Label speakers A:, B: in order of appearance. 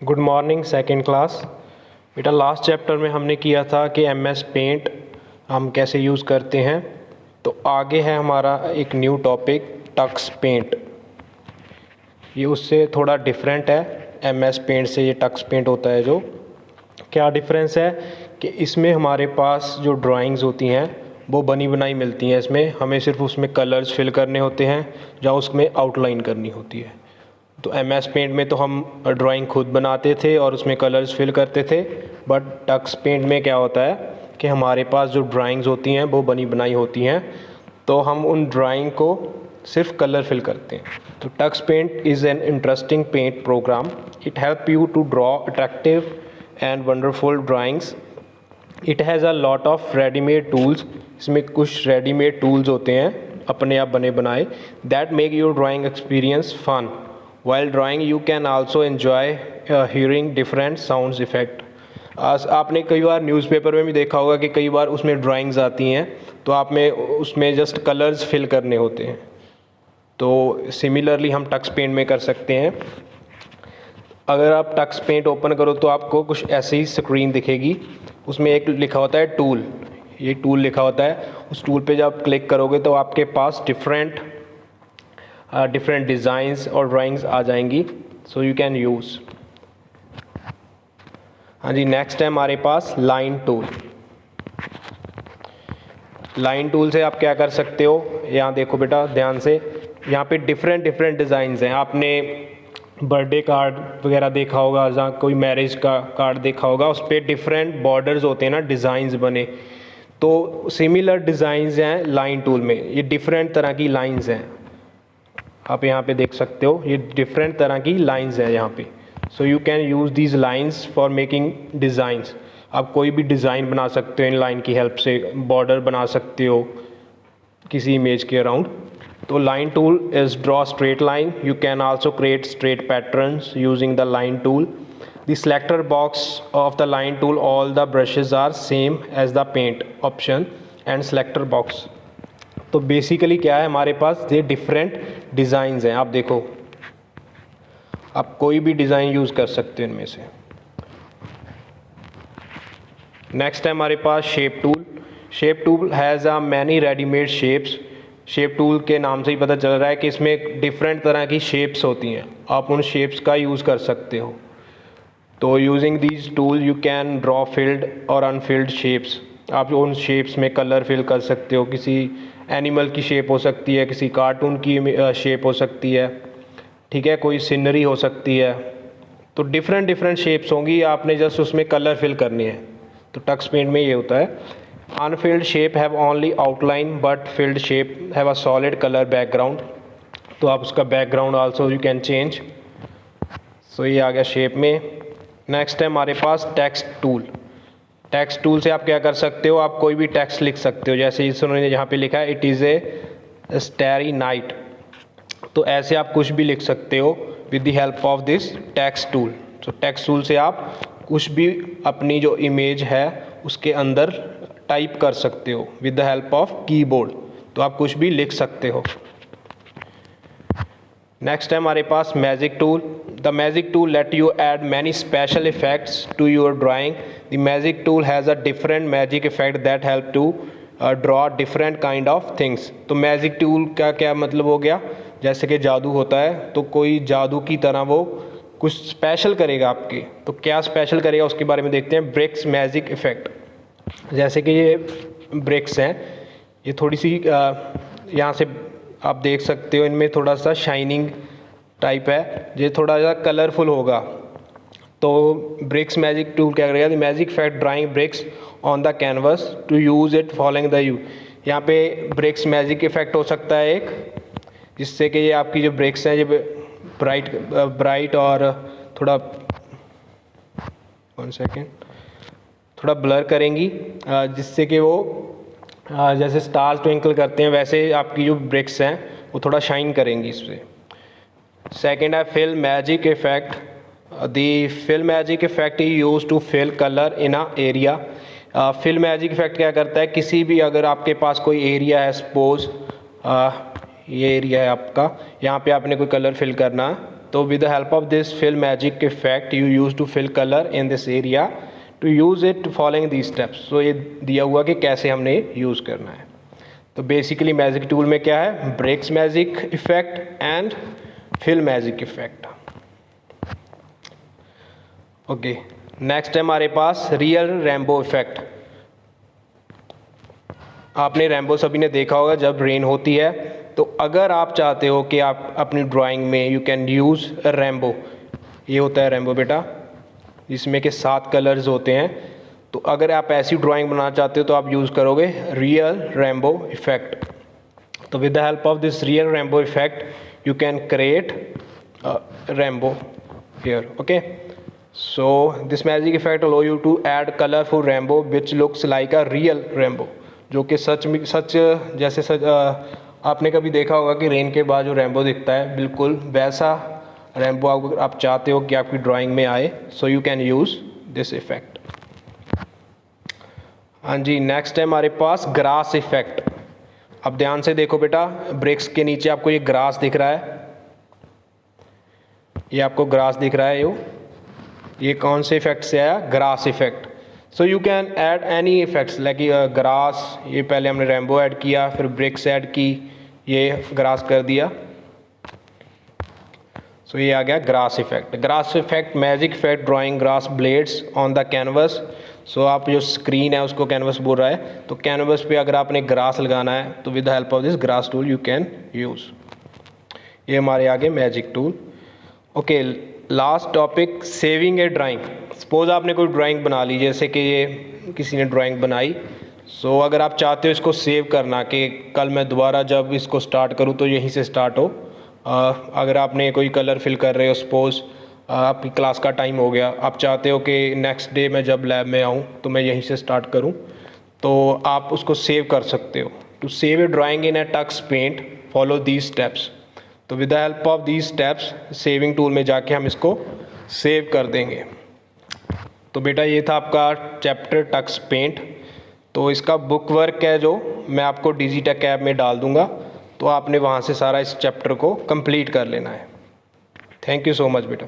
A: Good morning second class. बेटा last chapter में हमने किया था कि एमएस पेंट हम कैसे यूज़ करते हैं। तो आगे है हमारा एक न्यू टॉपिक टक्स पेंट। ये उससे थोड़ा डिफरेंट है। एमएस पेंट से ये टक्स पेंट होता है। जो क्या डिफरेंस है कि इसमें हमारे पास जो ड्राइंग्स होती हैं वो बनी बनाई मिलती हैं। इसमें हमें सिर्फ उसमें कलर्स फिल करने होते हैं या उसमें आउटलाइन करनी होती है। तो एमएस पेंट में तो हम ड्राइंग खुद बनाते थे और उसमें कलर्स फिल करते थे। बट टक्स पेंट में क्या होता है कि हमारे पास जो ड्राइंग्स होती हैं वो बनी बनाई होती हैं, तो हम उन ड्राइंग को सिर्फ कलर फिल करते हैं। तो Tux paint is an interesting paint program. It help you to draw attractive and wonderful drawings. It has a lot of readymade tools. इसमें कुछ रेडीमेड टूल्स होते हैं अपने आप बने बनाए, that make your drawing experience fun. While drawing you can also enjoy hearing different sounds effect। आपने कई बार न्यूज़पेपर में भी देखा होगा कि कई बार उसमें ड्राइंग्स आती हैं तो आप में उसमें जस्ट कलर्स फिल करने होते हैं। तो सिमिलरली हम टक्स पेंट में कर सकते हैं। अगर आप टक्स पेंट ओपन करो तो आपको कुछ ऐसी ही स्क्रीन दिखेगी। उसमें एक लिखा होता है टूल। ये टूल लिखा होता है। उस टूल पे जब आप क्लिक करोगे तो आपके पास डिफरेंट डिज़ाइंस और ड्राइंग्स आ जाएंगी, सो यू कैन यूज़। हाँ जी, नेक्स्ट है हमारे पास लाइन टूल। लाइन टूल से आप क्या कर सकते हो, यहाँ देखो बेटा ध्यान से, यहाँ पे डिफरेंट डिज़ाइंस हैं। आपने बर्थडे कार्ड वगैरह देखा होगा, जहाँ कोई मैरिज का कार्ड देखा होगा, उस पर डिफरेंट बॉर्डर्स होते हैं ना, डिज़ाइंस बने। तो सिमिलर डिज़ाइंस हैं लाइन टूल में। ये डिफरेंट तरह की लाइंस हैं, आप यहाँ पे देख सकते हो। ये डिफरेंट तरह की लाइंस हैं यहाँ पे। So you can use these lines for making designs. आप कोई भी डिज़ाइन बना सकते हो इन लाइन की हेल्प से। बॉर्डर बना सकते हो किसी इमेज के अराउंड। तो line tool is draw straight line. You can also create straight patterns using the line tool. The selector box of the line tool, all the brushes are same as the paint option and selector box. तो basically क्या है, हमारे पास ये different designs हैं। आप देखो, आप कोई भी डिज़ाइन यूज़ कर सकते हो इनमें से। नेक्स्ट है हमारे पास shape tool. Shape tool has a many readymade shapes. Shape tool के नाम से ही पता चल रहा है कि इसमें डिफरेंट तरह की शेप्स होती हैं। आप उन शेप्स का यूज़ कर सकते हो। तो using these tool you can draw field और अनफिल्ड शेप्स। आप उन शेप्स में कलर फिल कर सकते हो। किसी एनिमल की शेप हो सकती है, किसी कार्टून की शेप हो सकती है, ठीक है, कोई सीनरी हो सकती है। तो डिफरेंट शेप्स होंगी, आपने जस्ट उसमें कलर फिल करनी है। तो टक्स पेंट में ये होता है। Unfilled shape have only outline but filled shape have a solid colour background. तो आप उसका background also you can change. So ये आ गया शेप में। नेक्स्ट है हमारे पास टेक्स्ट टूल। टेक्स्ट टूल से आप क्या कर सकते हो, आप कोई भी टेक्स्ट लिख सकते हो। जैसे इन्होंने यहाँ पे लिखा है, it is a starry night. तो ऐसे आप कुछ भी लिख सकते हो with the help of this text tool. तो टेक्स्ट टूल से आप कुछ भी अपनी जो इमेज है उसके अंदर टाइप कर सकते हो with the help of keyboard. तो आप कुछ भी लिख सकते हो। नेक्स्ट है हमारे पास magic tool. The magic tool let you add many special effects to your drawing. The magic tool has a different magic effect that help to draw different kind of things. तो magic tool का क्या मतलब हो गया, जैसे कि जादू होता है, तो कोई जादू की तरह वो कुछ स्पेशल करेगा आपके। तो क्या स्पेशल करेगा उसके बारे में देखते हैं। Bricks magic effect. जैसे कि ये ब्रिक्स हैं, ये थोड़ी सी यहाँ से आप देख सकते हो, इनमें थोड़ा सा शाइनिंग टाइप है, ये थोड़ा सा कलरफुल होगा। तो ब्रिक्स मैजिक टूल क्या करेगा, the magic effect drawing bricks on the canvas to use it following the you. यहाँ पे ब्रिक्स मैजिक इफेक्ट हो सकता है एक, जिससे कि ये आपकी जो ब्रिक्स हैं ये ब्राइट और थोड़ा 1 सेकेंड थोड़ा ब्लर करेंगी, जिससे कि वो जैसे स्टार्स ट्विंकल करते हैं वैसे आपकी जो ब्रिक्स हैं वो थोड़ा शाइन करेंगी इससे। सेकेंड है fill magic effect. The fill magic effect is use to fill colour in a area. Fill magic effect क्या करता है, किसी भी अगर आपके पास कोई एरिया है, सपोज ये एरिया है आपका, यहाँ पे आपने कोई कलर फिल करना, तो with the help of this fill magic effect you use to fill colour in this area to use it following the steps. तो ये दिया हुआ कि कैसे हमने यूज़ करना है। तो बेसिकली मैजिक टूल में क्या है, bricks magic effect and fill magic effect. Okay, next है हमारे पास रियल रैम्बो इफेक्ट। आपने रैम्बो सभी ने देखा होगा जब रेन होती है, तो अगर आप चाहते हो कि आप अपनी ड्राइंग में यू कैन यूज़ रैम्बो, ये होता है रैम्बो बेटा, जिसमें के 7 कलर्स होते हैं। तो अगर आप ऐसी ड्राइंग बनाना चाहते हो तो आप यूज़ करोगे रियल रैम्बो इफेक्ट। तो with the help of this real rainbow effect you can create Rambo here, okay? So this magic effect allow you to add colorful rainbow which looks like a real rainbow, जो कि सच जैसे आपने कभी देखा होगा कि rain के बाद जो रैम्बो दिखता है, बिल्कुल वैसा रैम्बो आप चाहते हो कि आपकी ड्राइंग में आए, सो you can use this effect. हाँ जी, नेक्स्ट है हमारे पास ग्रास इफेक्ट। अब ध्यान से देखो बेटा, ब्रिक्स के नीचे आपको ये ग्रास दिख रहा है, ये आपको ग्रास दिख रहा है, ये कौन से इफेक्ट से आया, grass effect. So you can add any effects like grass, ये पहले हमने रैम्बो ऐड किया, फिर ब्रिक्स ऐड की, ये ग्रास कर दिया, सो ये आ गया grass effect. Grass effect magic effect drawing grass blades on the canvas. So आप जो स्क्रीन है उसको कैनवस बोल रहा है, तो कैनवस पे अगर आपने ग्रास लगाना है तो with the help of this grass tool you can use. ये हमारे आगे magic tool. Okay, last topic, saving a drawing. Suppose आपने कोई ड्राइंग बना ली, जैसे कि ये किसी ने ड्राइंग बनाई, सो अगर आप चाहते हो इसको सेव करना कि कल मैं दोबारा जब इसको स्टार्ट करूँ तो यहीं से स्टार्ट हो। अगर आपने कोई कलर फिल कर रहे हो, सपोज आपकी क्लास का टाइम हो गया, आप चाहते हो कि नेक्स्ट डे मैं जब लैब में आऊँ तो मैं यहीं से स्टार्ट करूँ, तो आप उसको सेव कर सकते हो। To save a drawing in a Tux Paint follow these steps. तो with the help of these steps saving tool में जाके हम इसको सेव कर देंगे। तो बेटा ये था आपका चैप्टर टक्स पेंट। तो इसका बुक वर्क है जो मैं आपको डिजिटेक ऐप में डाल दूंगा, तो आपने वहाँ से सारा इस चैप्टर को कंप्लीट कर लेना है। थैंक यू सो मच बेटा।